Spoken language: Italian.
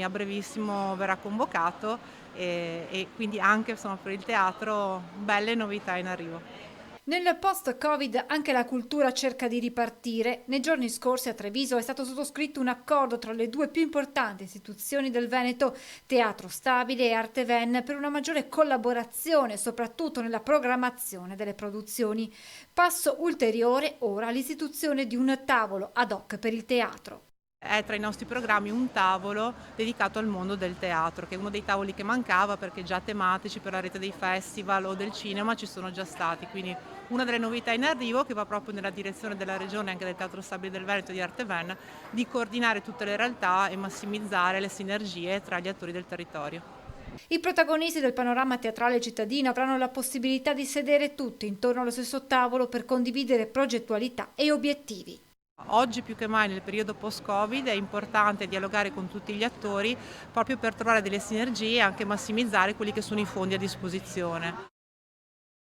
A brevissimo verrà convocato e quindi anche insomma, per il teatro belle novità in arrivo. Nel post-Covid anche la cultura cerca di ripartire. Nei giorni scorsi a Treviso è stato sottoscritto un accordo tra le due più importanti istituzioni del Veneto, Teatro Stabile e Arteven, per una maggiore collaborazione, soprattutto nella programmazione delle produzioni. Passo ulteriore ora l'istituzione di un tavolo ad hoc per il teatro. È tra i nostri programmi un tavolo dedicato al mondo del teatro, che è uno dei tavoli che mancava perché già tematici per la rete dei festival o del cinema ci sono già stati. Quindi una delle novità in arrivo che va proprio nella direzione della regione e anche del Teatro Stabile del Veneto di Arteven di coordinare tutte le realtà e massimizzare le sinergie tra gli attori del territorio. I protagonisti del panorama teatrale cittadino avranno la possibilità di sedere tutti intorno allo stesso tavolo per condividere progettualità e obiettivi. Oggi più che mai nel periodo post-Covid è importante dialogare con tutti gli attori proprio per trovare delle sinergie e anche massimizzare quelli che sono i fondi a disposizione.